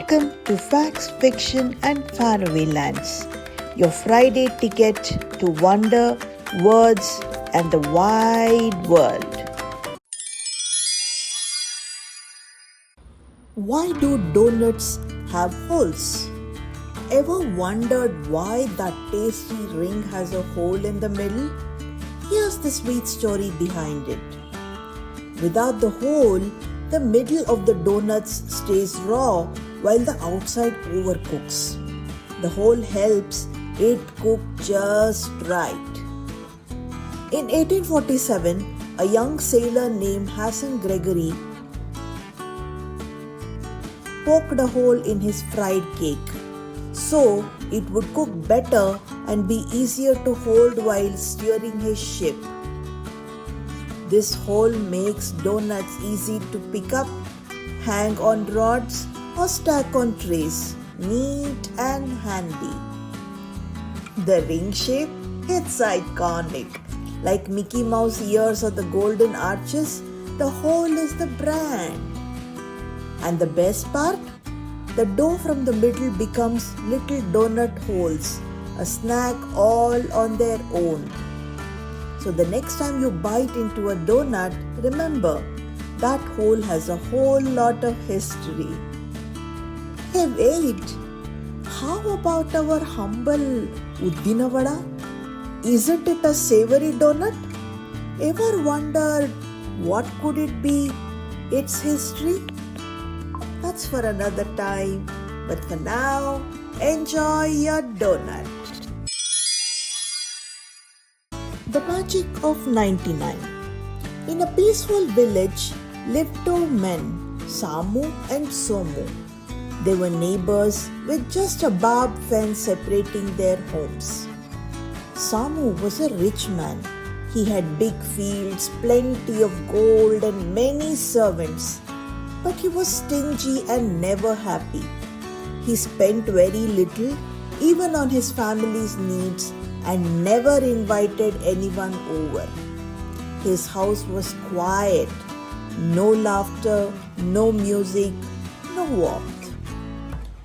Welcome to Facts, Fiction and Faraway Lands, your Friday ticket to wonder, words and the wide world. Why do donuts have holes? Ever wondered why that tasty ring has a hole in the middle? Here's the sweet story behind it. Without the hole, the middle of the donuts stays raw while the outside overcooks. The hole helps it cook just right. In 1847, a young sailor named Hassan Gregory poked a hole in his fried cake so it would cook better and be easier to hold while steering his ship. This hole makes donuts easy to pick up, hang on rods or stack on trays, neat and handy. The ring shape, it's iconic. Like Mickey Mouse ears or the golden arches, the hole is the brand. And the best part? The dough from the middle becomes little donut holes, a snack all on their own. So the next time you bite into a donut, remember, that hole has a whole lot of history. Hey wait, how about our humble Uddina Vada? Isn't it a savory donut? Ever wondered what could it be, its history? That's for another time, but for now, enjoy your donut. The magic of 99. In a peaceful village lived two men, Samu and Somu. They were neighbors with just a barbed fence separating their homes. Samu was a rich man. He had big fields, plenty of gold and many servants. But he was stingy and never happy. He spent very little, even on his family's needs, and never invited anyone over. His house was quiet, no laughter, no music, no warmth.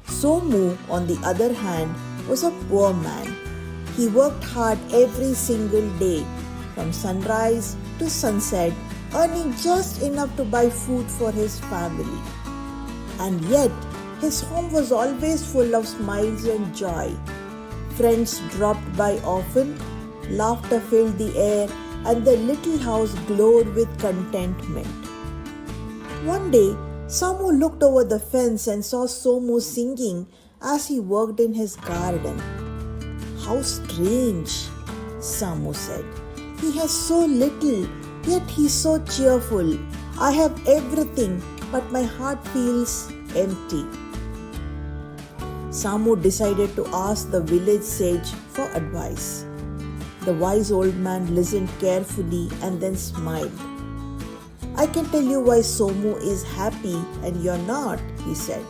Somu, on the other hand, was a poor man. He worked hard every single day, from sunrise to sunset, earning just enough to buy food for his family. And yet, his home was always full of smiles and joy. Friends dropped by often, laughter filled the air, and the little house glowed with contentment. One day, Samu looked over the fence and saw Somu singing as he worked in his garden. How strange, Samu said. He has so little, yet he's so cheerful. I have everything, but my heart feels empty. Samu decided to ask the village sage for advice. The wise old man listened carefully and then smiled. I can tell you why Somu is happy and you're not, he said.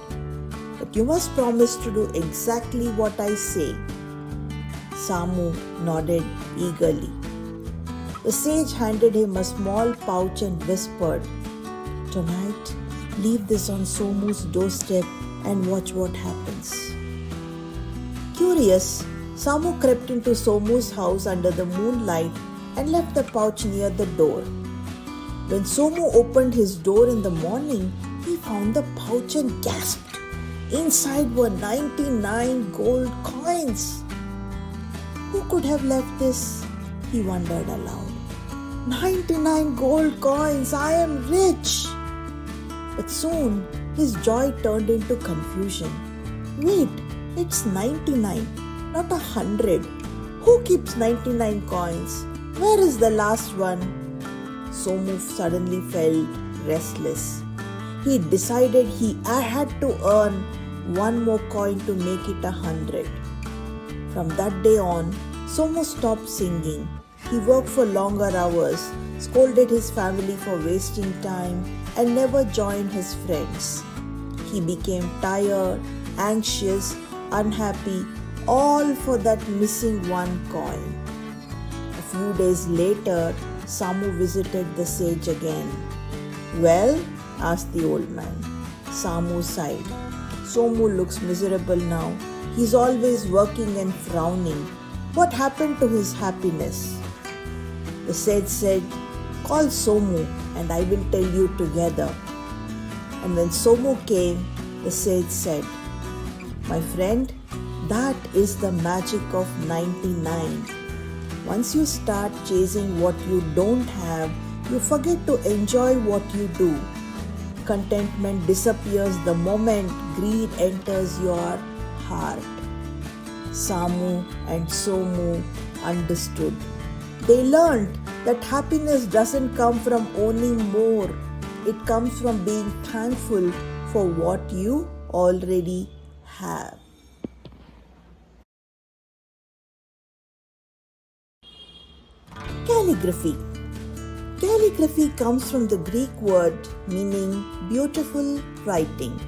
But you must promise to do exactly what I say. Samu nodded eagerly. The sage handed him a small pouch and whispered, "Tonight, leave this on Somu's doorstep and watch what happens." Curious, Samu crept into Somu's house under the moonlight and left the pouch near the door. When Somu opened his door in the morning, he found the pouch and gasped. Inside were 99 gold coins. Who could have left this? He wondered aloud. 99 gold coins, I am rich! But soon his joy turned into confusion. Wait, it's 99, not 100. Who keeps 99 coins? Where is the last one? Somu suddenly felt restless. He decided he had to earn one more coin to make it 100. From that day on, Somu stopped singing. He worked for longer hours, scolded his family for wasting time, and never joined his friends. He became tired, anxious, unhappy, all for that missing one coin. A few days later, Samu visited the sage again. "Well?" asked the old man. Samu sighed. Somu looks miserable now. He's always working and frowning. What happened to his happiness? The sage said, call Somu and I will tell you together. And when Somu came, the sage said, my friend, that is the magic of 99. Once you start chasing what you don't have, you forget to enjoy what you do. Contentment disappears the moment greed enters your heart. Samu and Somu understood. They learned that happiness doesn't come from owning more. It comes from being thankful for what you already have. Calligraphy. Calligraphy comes from the Greek word meaning beautiful writing.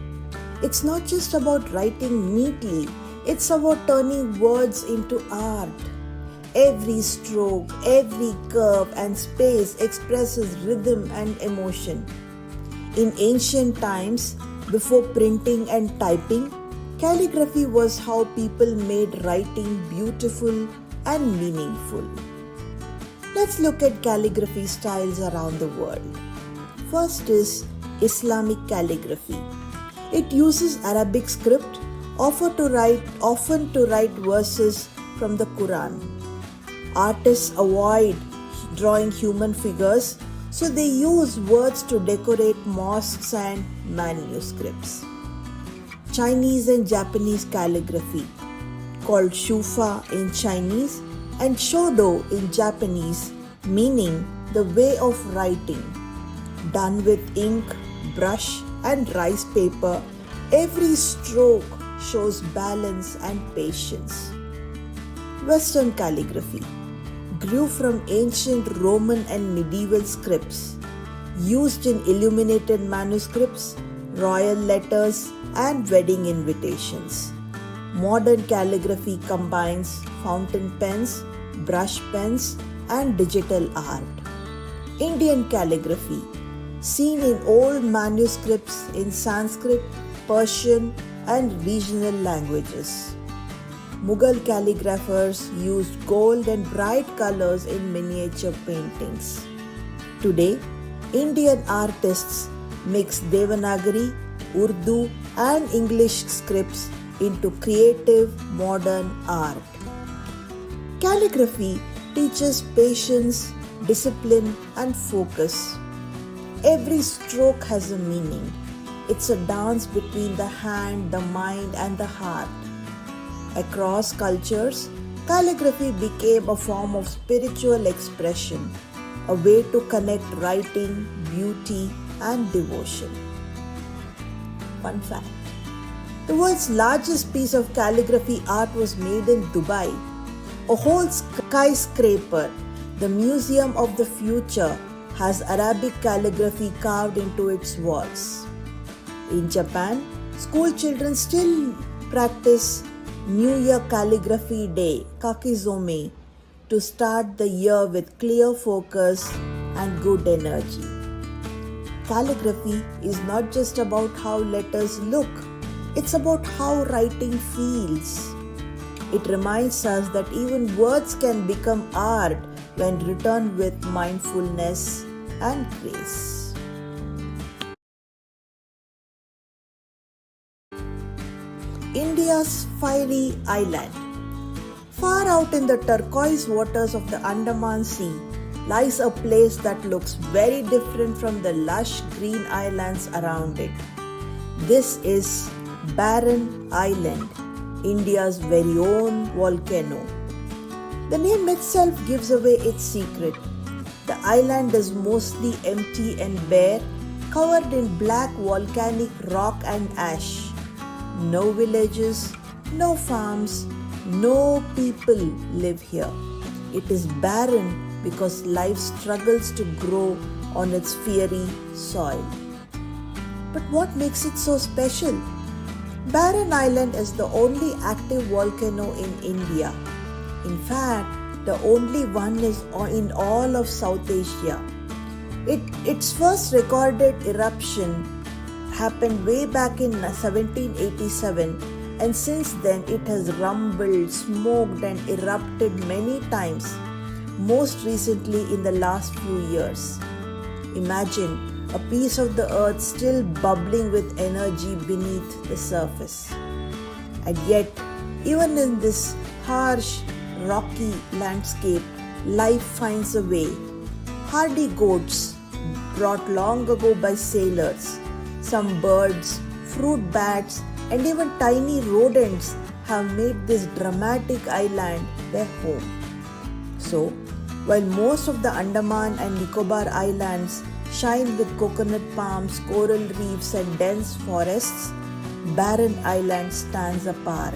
It's not just about writing neatly, it's about turning words into art. Every stroke, every curve and space expresses rhythm and emotion. In ancient times, before printing and typing, calligraphy was how people made writing beautiful and meaningful. Let's look at calligraphy styles around the world. First is Islamic calligraphy. It uses Arabic script, often to write verses from the Quran. Artists avoid drawing human figures, so they use words to decorate mosques and manuscripts. Chinese and Japanese calligraphy, called Shufa in Chinese and Shodo in Japanese, meaning the way of writing. Done with ink, brush and rice paper, every stroke shows balance and patience. Western calligraphy grew from ancient Roman and medieval scripts, used in illuminated manuscripts, royal letters, and wedding invitations. Modern calligraphy combines fountain pens, brush pens, and digital art. Indian calligraphy, seen in old manuscripts in Sanskrit, Persian, and regional languages. Mughal calligraphers used gold and bright colors in miniature paintings. Today, Indian artists mix Devanagari, Urdu, and English scripts into creative modern art. Calligraphy teaches patience, discipline, and focus. Every stroke has a meaning. It's a dance between the hand, the mind, and the heart. Across cultures, calligraphy became a form of spiritual expression, a way to connect writing, beauty, and devotion. Fun fact: the world's largest piece of calligraphy art was made in Dubai. A whole skyscraper, the Museum of the Future, has Arabic calligraphy carved into its walls. In Japan, school children still practice New Year Calligraphy Day, Kakizome, to start the year with clear focus and good energy. Calligraphy is not just about how letters look, it's about how writing feels. It reminds us that even words can become art when written with mindfulness and grace. India's fiery island. Far out in the turquoise waters of the Andaman Sea lies a place that looks very different from the lush green islands around it. This is Barren Island, India's very own volcano. The name itself gives away its secret. The island is mostly empty and bare, covered in black volcanic rock and ash. No villages, no farms, no people live here. It is barren because life struggles to grow on its fiery soil. But what makes it so special? Barren Island is the only active volcano in India. In fact, the only one is in all of South Asia. Its first recorded eruption happened way back in 1787, and since then it has rumbled, smoked, and erupted many times, most recently in the last few years. Imagine a piece of the earth still bubbling with energy beneath the surface. And yet, even in this harsh, rocky landscape, life finds a way. Hardy goats, brought long ago by sailors, some birds, fruit bats, and even tiny rodents have made this dramatic island their home. So, while most of the Andaman and Nicobar Islands shine with coconut palms, coral reefs, and dense forests, barren island stands apart.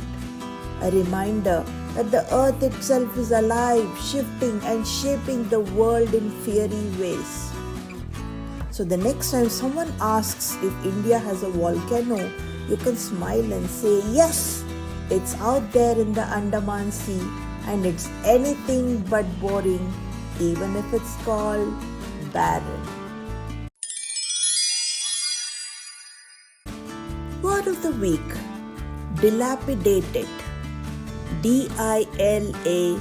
A reminder that the earth itself is alive, shifting, and shaping the world in fiery ways. So the next time someone asks if India has a volcano, you can smile and say, yes, it's out there in the Andaman Sea, and it's anything but boring, even if it's called barren. Word of the week: dilapidated. Dilapidated.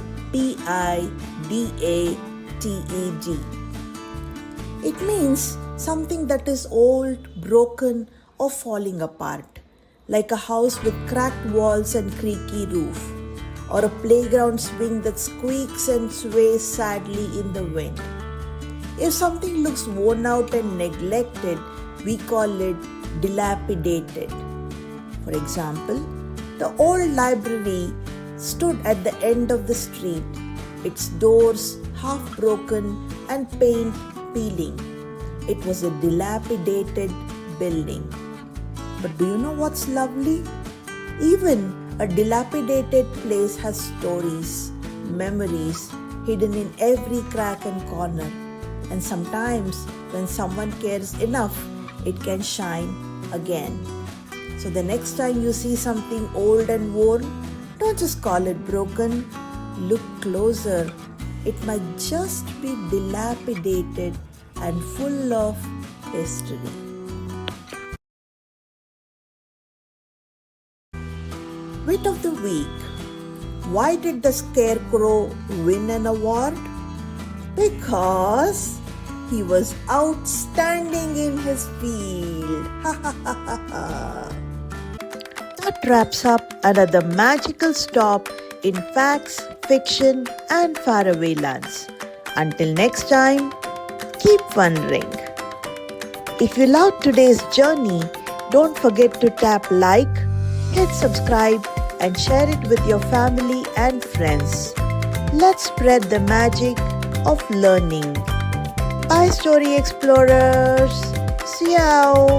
It means something that is old, broken, or falling apart, like a house with cracked walls and creaky roof, or a playground swing that squeaks and sways sadly in the wind. If something looks worn out and neglected, we call it dilapidated. For example, the old library stood at the end of the street, its doors half broken and paint peeling. It was a dilapidated building. But do you know what's lovely? Even a dilapidated place has stories, memories hidden in every crack and corner. And sometimes, when someone cares enough, it can shine again. So the next time you see something old and worn, don't just call it broken. Look closer. It might just be dilapidated and full of history. Wit of the week. Why did the Scarecrow win an award? Because he was outstanding in his field. That wraps up another magical stop in facts, fiction, and faraway lands. Until next time, keep wondering. If you loved today's journey, don't forget to tap like, hit subscribe, and share it with your family and friends. Let's spread the magic of learning. Bye, Story Explorers. See you.